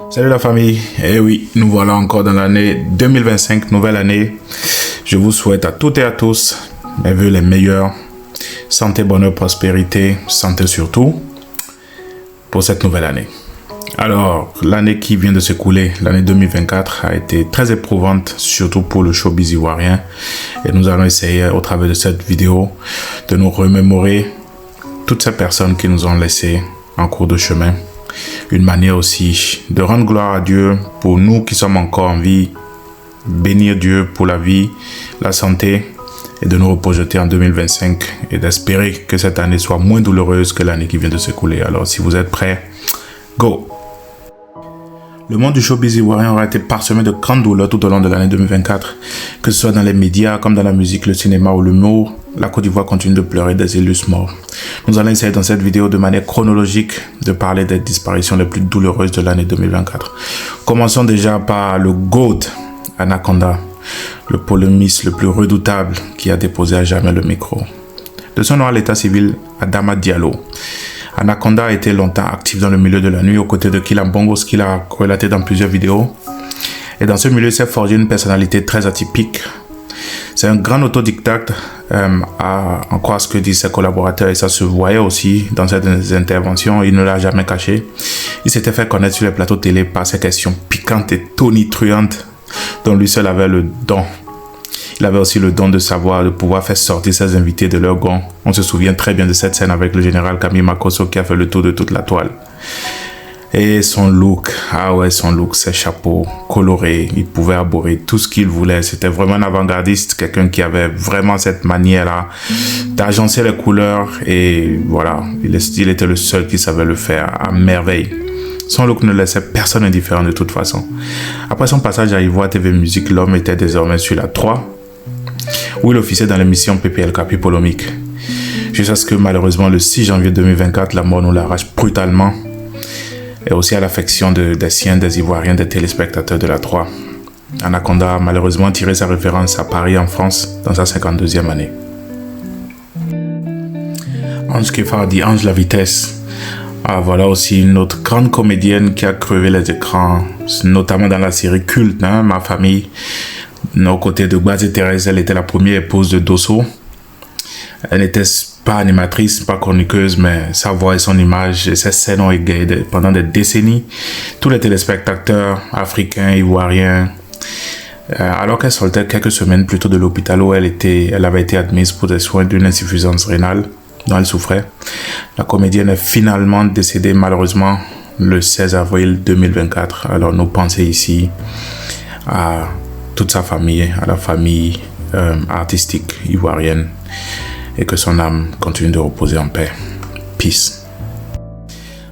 Salut la famille, eh oui, nous voilà encore dans l'année 2025, nouvelle année. Je vous souhaite à toutes et à tous mes vœux les meilleurs. Santé, bonheur, prospérité, santé surtout pour cette nouvelle année. Alors, l'année qui vient de s'écouler, l'année 2024, a été très éprouvante, surtout pour le showbiz ivoirien. Et nous allons essayer, au travers de cette vidéo, de nous remémorer toutes ces personnes qui nous ont laissés en cours de chemin. Une manière aussi de rendre gloire à Dieu pour nous qui sommes encore en vie, bénir Dieu pour la vie, la santé et de nous reprojeter en 2025 et d'espérer que cette année soit moins douloureuse que l'année qui vient de s'écouler. Alors si vous êtes prêts, go! Le monde du showbiz ivoirien aura été parsemé de grandes douleurs tout au long de l'année 2024. Que ce soit dans les médias, comme dans la musique, le cinéma ou l'humour, la Côte d'Ivoire continue de pleurer des illustres morts. Nous allons essayer dans cette vidéo de manière chronologique de parler des disparitions les plus douloureuses de l'année 2024. Commençons déjà par le GOAT, Anaconda, le polémiste le plus redoutable qui a déposé à jamais le micro. De son nom à l'état civil, Adama Diallo. Anaconda a été longtemps actif dans le milieu de la nuit aux côtés de Killa Bongo, ce qu'il a relaté dans plusieurs vidéos. Et dans ce milieu, il s'est forgé une personnalité très atypique. C'est un grand autodidacte, en croire ce que disent ses collaborateurs, et ça se voyait aussi dans ses interventions. Il ne l'a jamais caché. Il s'était fait connaître sur les plateaux télé par ses questions piquantes et tonitruantes dont lui seul avait le don. Il avait aussi le don de savoir, de pouvoir faire sortir ses invités de leur gond. On se souvient très bien de cette scène avec le général Camille Makosso qui a fait le tour de toute la toile. Et son look, son look, ses chapeaux colorés, il pouvait aborder tout ce qu'il voulait. C'était vraiment un avant-gardiste, quelqu'un qui avait vraiment cette manière-là d'agencer les couleurs. Et voilà, il était le seul qui savait le faire à merveille. Son look ne laissait personne indifférent de toute façon. Après son passage à Ivoire TV Musique, l'homme était désormais sur la 3, où il officiait dans l'émission PPLK puis Polémique. Jusqu'à ce que malheureusement le 6 janvier 2024, la mort nous l'arrache brutalement. Et aussi à l'affection des siens, des Ivoiriens, des téléspectateurs de la 3. Anaconda a malheureusement tiré sa référence à Paris en France dans sa 52e année. Ange Kefar dit Ange la vitesse. Voilà aussi une autre grande comédienne qui a crevé les écrans, notamment dans la série culte, Ma famille. Aux côtés de Gbazé Thérèse, elle était la première épouse de Dosso. Elle n'était pas animatrice, pas chroniqueuse, mais sa voix et son image et ses scènes ont égayé pendant des décennies tous les téléspectateurs africains, ivoiriens. Alors qu'elle sortait quelques semaines plus tôt de l'hôpital où elle avait été admise pour des soins d'une insuffisance rénale dont elle souffrait, la comédienne est finalement décédée malheureusement le 16 avril 2024. Alors nos pensées ici à toute sa famille, à la famille artistique ivoirienne, et que son âme continue de reposer en paix. Peace.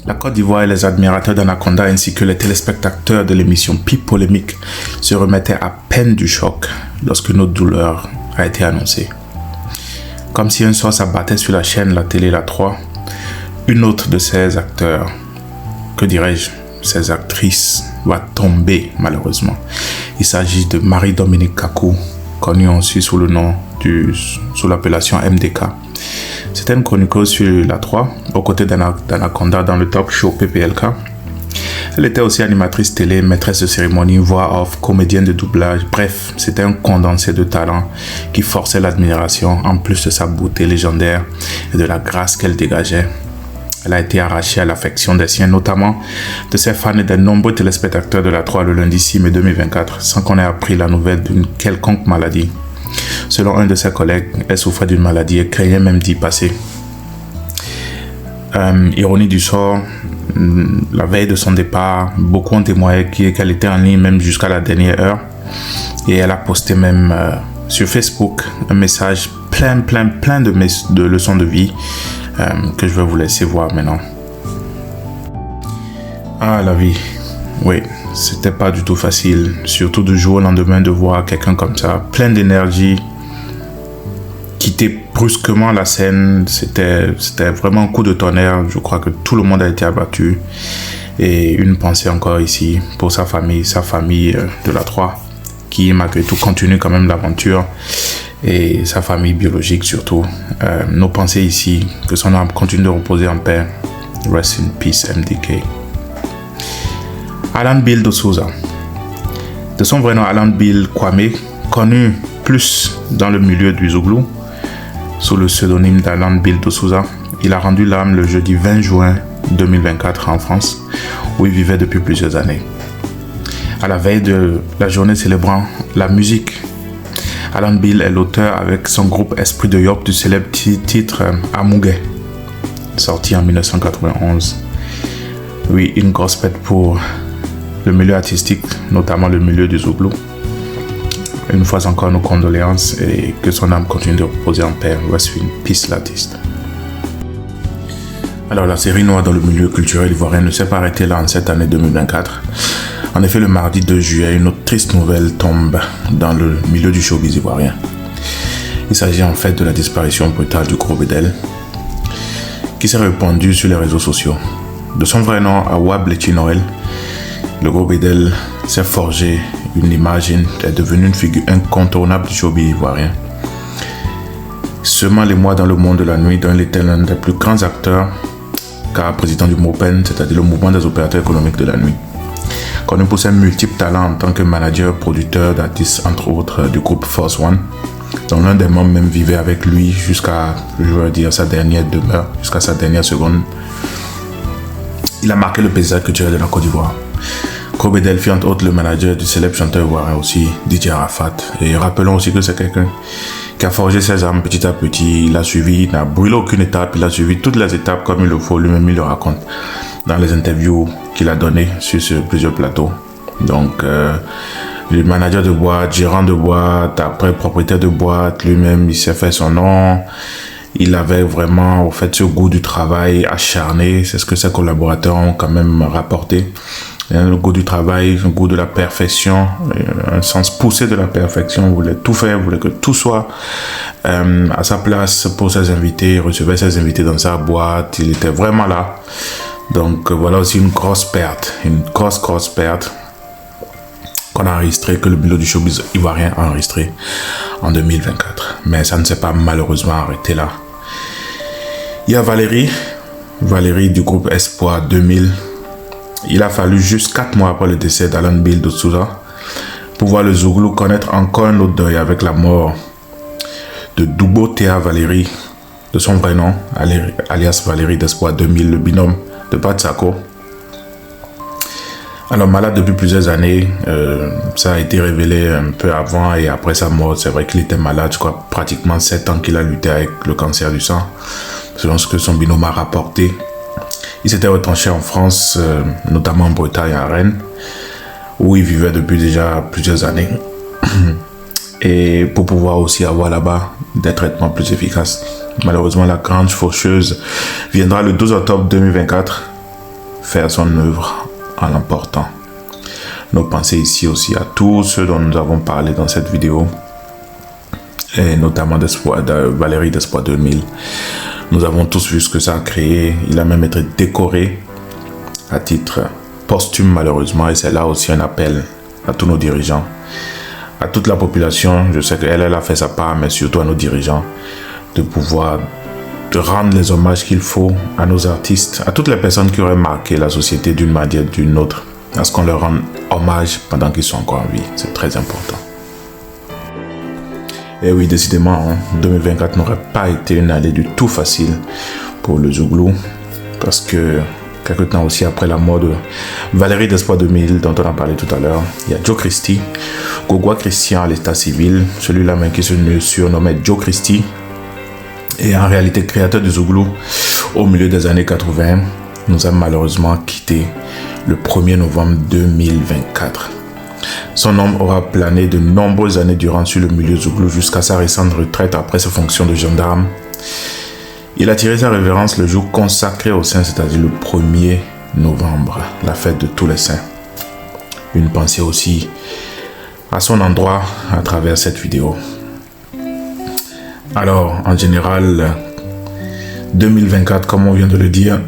La Côte d'Ivoire et les admirateurs d'Anaconda ainsi que les téléspectateurs de l'émission Pi Polémique se remettaient à peine du choc lorsque notre douleur a été annoncée. Comme si un soir s'abattait sur la chaîne, la télé, la 3, une autre de ces acteurs, ces actrices, va tomber malheureusement. Il s'agit de Marie-Dominique Kakou, connue aussi sous l'appellation MDK. C'était une chroniqueuse sur la 3, aux côtés d'Anaconda dans le talk show PPLK. Elle était aussi animatrice télé, maîtresse de cérémonie, voix off, comédienne de doublage. Bref, c'était un condensé de talent qui forçait l'admiration, en plus de sa beauté légendaire et de la grâce qu'elle dégageait. Elle a été arrachée à l'affection des siens, notamment de ses fans et des nombreux téléspectateurs de la 3 le lundi 6 mai 2024, sans qu'on ait appris la nouvelle d'une quelconque maladie. Selon un de ses collègues, elle souffrait d'une maladie et craignait même d'y passer. Ironie du sort, la veille de son départ, beaucoup ont témoigné qu'elle était en ligne même jusqu'à la dernière heure. Et elle a posté même sur Facebook un message plein de leçons de vie que je vais vous laisser voir maintenant. La vie, oui, c'était pas du tout facile, surtout du jour au lendemain de voir quelqu'un comme ça, plein d'énergie, quitter brusquement la scène. C'était vraiment un coup de tonnerre. Je crois que tout le monde a été abattu. Et une pensée encore ici pour sa famille de la 3, qui malgré tout continue quand même l'aventure, et sa famille biologique surtout. Nos pensées ici, que son âme continue de reposer en paix. Rest in peace, MDK. Alan Bill de Souza. De son vrai nom Alan Bill Kwame, connu plus dans le milieu du Zouglou sous le pseudonyme d'Alan Bill de Souza, il a rendu l'âme le jeudi 20 juin 2024 en France, où il vivait depuis plusieurs années. À la veille de la journée célébrant la musique, Alan Bill est l'auteur avec son groupe Esprit de Yop du célèbre titre Amougué, sorti en 1991. Oui, une grosse pète pour le milieu artistique, notamment le milieu du Zouglou. Une fois encore, nos condoléances et que son âme continue de reposer en paix. Rest in peace, l'artiste. Alors, la série noire dans le milieu culturel ivoirien ne s'est pas arrêtée là en cette année 2024. En effet, le mardi 2 juillet, une autre triste nouvelle tombe dans le milieu du showbiz ivoirien. Il s'agit en fait de la disparition brutale du Gros Bédel, qui s'est répandue sur les réseaux sociaux. De son vrai nom, Awa Bletchi Noël, le Gros Bédel s'est forgé une image et est devenu une figure incontournable du showbiz ivoirien. Seulement les mois dans le monde de la nuit, dont il était l'un des plus grands acteurs, car président du MOPEN, c'est-à-dire le mouvement des opérateurs économiques de la nuit. Connu pour ses multiples talents en tant que manager, producteur d'artistes, entre autres, du groupe Force One, dont l'un des membres même vivait avec lui jusqu'à, je veux dire, sa dernière demeure, jusqu'à sa dernière seconde. Il a marqué le paysage culturel de la Côte d'Ivoire. Gros Bédel fut entre autres le manager du célèbre chanteur ivoirien aussi, DJ Arafat. Et rappelons aussi que c'est quelqu'un qui a forgé ses armes petit à petit. Il a suivi, il n'a brûlé aucune étape, il a suivi toutes les étapes comme il le faut, lui-même il le raconte dans les interviews qu'il a données sur plusieurs plateaux. Donc, le manager de boîte, gérant de boîte, après propriétaire de boîte, lui-même il s'est fait son nom. Il avait vraiment, au fait, ce goût du travail acharné. C'est ce que ses collaborateurs ont quand même rapporté. Le goût du travail, le goût de la perfection, un sens poussé de la perfection. Il voulait tout faire, il voulait que tout soit à sa place pour ses invités. Il recevait ses invités dans sa boîte. Il était vraiment là. Donc voilà aussi une grosse perte, une grosse perte qu'on a enregistré, que le milieu du showbiz ivoirien a enregistré en 2024. Mais ça ne s'est pas malheureusement arrêté là. Il y a Valérie du groupe Espoir 2000. Il a fallu juste 4 mois après le décès d'Alan Bill de Souza pour voir le Zouglou connaître encore un autre deuil avec la mort de Doubo Théa Valérie, de son vrai nom, alias Valérie d'Espoir 2000, le binôme de Batsako. Alors malade depuis plusieurs années, ça a été révélé un peu avant et après sa mort. C'est vrai qu'il était malade, je crois pratiquement 7 ans qu'il a lutté avec le cancer du sang, selon ce que son binôme a rapporté. Il s'était retranché en France, notamment en Bretagne, à Rennes, où il vivait depuis déjà plusieurs années. Et pour pouvoir aussi avoir là-bas des traitements plus efficaces. Malheureusement, la grande faucheuse viendra le 12 octobre 2024 faire son œuvre en l'emportant. Nos pensées ici aussi à tous ceux dont nous avons parlé dans cette vidéo, et notamment de Valérie d'Espoir 2000. Nous avons tous vu ce que ça a créé. Il a même été décoré à titre posthume malheureusement. Et c'est là aussi un appel à tous nos dirigeants, à toute la population. Je sais qu'elle a fait sa part, mais surtout à nos dirigeants, de rendre les hommages qu'il faut à nos artistes, à toutes les personnes qui auraient marqué la société d'une manière ou d'une autre, à ce qu'on leur rende hommage pendant qu'ils sont encore en vie. C'est très important. Et oui, décidément, 2024 n'aurait pas été une année du tout facile pour le Zouglou, parce que quelque temps aussi après la mort de Valérie d'Espoir 2000, dont on a parlé tout à l'heure, il y a Joe Christie, Gogwa Christian à l'état civil, celui-là même qui se surnommait Joe Christie, et en réalité créateur du Zouglou au milieu des années 80, nous a malheureusement quitté le 1er novembre 2024. Son nom aura plané de nombreuses années durant sur le milieu Zouglou jusqu'à sa récente retraite après ses fonctions de gendarme. Il a tiré sa révérence le jour consacré aux saints, c'est-à-dire le 1er novembre, la fête de tous les saints. Une pensée aussi à son endroit à travers cette vidéo. Alors, en général, 2024, comme on vient de le dire,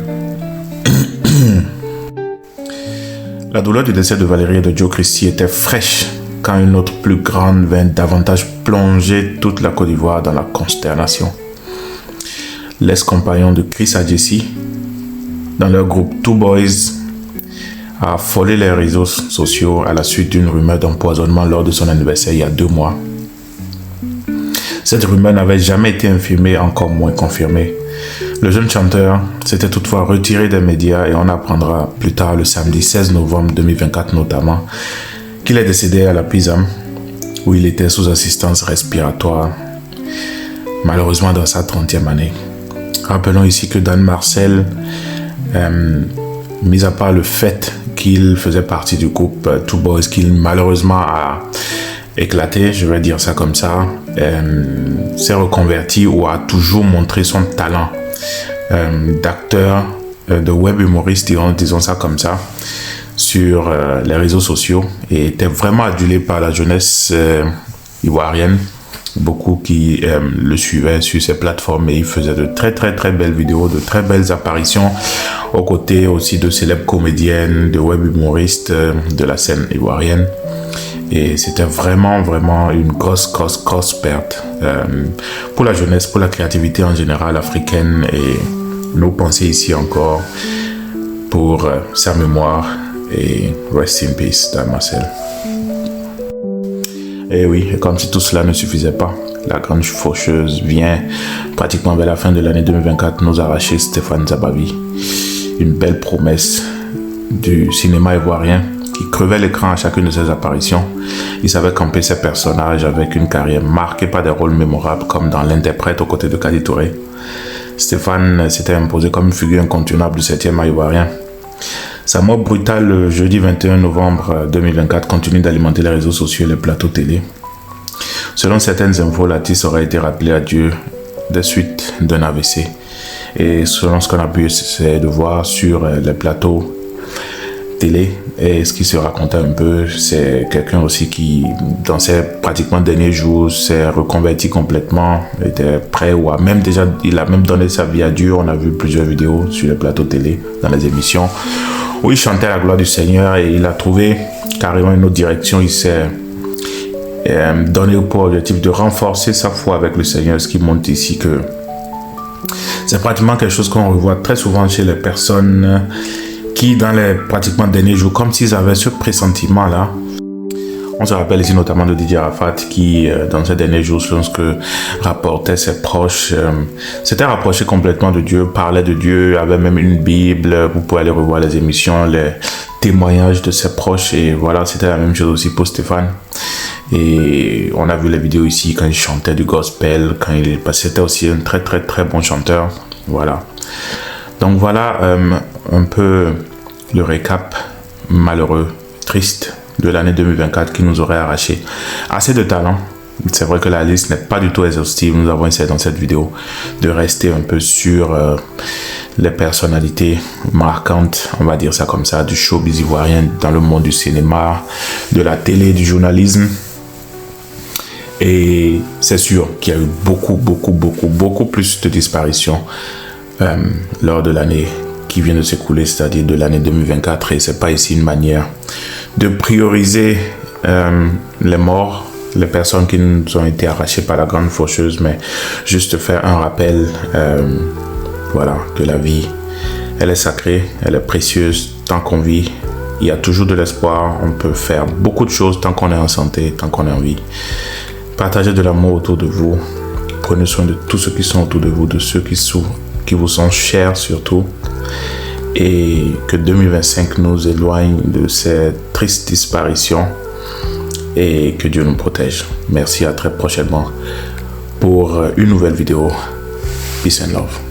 la douleur du décès de Valérie et de Joe Christie était fraîche quand une autre plus grande vint davantage plonger toute la Côte d'Ivoire dans la consternation. L'ex-compagnon de Chris Adjesi, dans leur groupe Two Boys, a affolé les réseaux sociaux à la suite d'une rumeur d'empoisonnement lors de son anniversaire il y a 2 mois. Cette rumeur n'avait jamais été infirmée, encore moins confirmée. Le jeune chanteur s'était toutefois retiré des médias et on apprendra plus tard, le samedi 16 novembre 2024 notamment, qu'il est décédé à la Pisa, où il était sous assistance respiratoire, malheureusement dans sa 30e année. Rappelons ici que Dan Marcel, mis à part le fait qu'il faisait partie du groupe Two Boys, qu'il malheureusement a éclaté, je vais dire ça comme ça, s'est reconverti ou a toujours montré son talent d'acteur, de web humoriste, disons ça comme ça, sur les réseaux sociaux, et était vraiment adulé par la jeunesse ivoirienne. Beaucoup qui le suivaient sur ces plateformes, et il faisait de très belles vidéos, de très belles apparitions aux côtés aussi de célèbres comédiennes, de web humoristes de la scène ivoirienne. Et c'était vraiment une grosse perte pour la jeunesse, pour la créativité en général africaine, et nos pensées ici encore pour sa mémoire, et rest in peace Dan Marcel. Et oui, comme si tout cela ne suffisait pas, la grande faucheuse vient pratiquement vers la fin de l'année 2024 nous arracher Stéphane Zabavi, une belle promesse du cinéma ivoirien qui crevait l'écran à chacune de ses apparitions. Il savait camper ses personnages avec une carrière marquée par des rôles mémorables, comme dans L'Interprète aux côtés de Kadi Touré. Stéphane s'était imposé comme une figure incontournable du 7e art ivoirien. Sa mort brutale le jeudi 21 novembre 2024 continue d'alimenter les réseaux sociaux et les plateaux télé. Selon certaines infos, l'artiste aurait été rappelé à Dieu des suites d'un AVC. Et selon ce qu'on a pu essayer de voir sur les plateaux télé, et ce qui se racontait un peu, c'est quelqu'un aussi qui, dans ses pratiquement derniers jours, s'est reconverti complètement, était prêt, ou il a même donné sa vie à Dieu. On a vu plusieurs vidéos sur les plateaux télé, dans les émissions, où il chantait la gloire du Seigneur, et il a trouvé carrément une autre direction. Il s'est donné pour objectif de renforcer sa foi avec le Seigneur, ce qui montre ici que c'est pratiquement quelque chose qu'on revoit très souvent chez les personnes qui, dans les pratiquement derniers jours, comme s'ils avaient ce pressentiment-là. On se rappelle ici notamment de Didier Arafat qui, dans ces derniers jours, selon ce que rapportaient ses proches, s'était rapproché complètement de Dieu, parlait de Dieu, avait même une Bible. Vous pouvez aller revoir les émissions, les témoignages de ses proches, et voilà, c'était la même chose aussi pour Stéphane. Et on a vu les vidéos ici quand il chantait du gospel, c'était aussi un très bon chanteur. Voilà. Donc voilà un peu le récap malheureux, triste de l'année 2024 qui nous aurait arraché assez de talent. C'est vrai que la liste n'est pas du tout exhaustive. Nous avons essayé dans cette vidéo de rester un peu sur les personnalités marquantes, on va dire ça comme ça, du showbiz ivoirien dans le monde du cinéma, de la télé, du journalisme. Et c'est sûr qu'il y a eu beaucoup plus de disparitions lors de l'année qui vient de s'écouler, c'est-à-dire de l'année 2024. Et c'est pas ici une manière de prioriser les morts, les personnes qui nous ont été arrachées par la grande faucheuse, mais juste faire un rappel, voilà, que la vie, elle est sacrée, elle est précieuse. Tant qu'on vit, il y a toujours de l'espoir. On peut faire beaucoup de choses tant qu'on est en santé, tant qu'on est en vie. Partagez de l'amour autour de vous. Prenez soin de tous ceux qui sont autour de vous, de ceux qui vous sont chers surtout. Et que 2025 nous éloigne de ces tristes disparitions, et que Dieu nous protège. Merci, à très prochainement pour une nouvelle vidéo. Peace and love.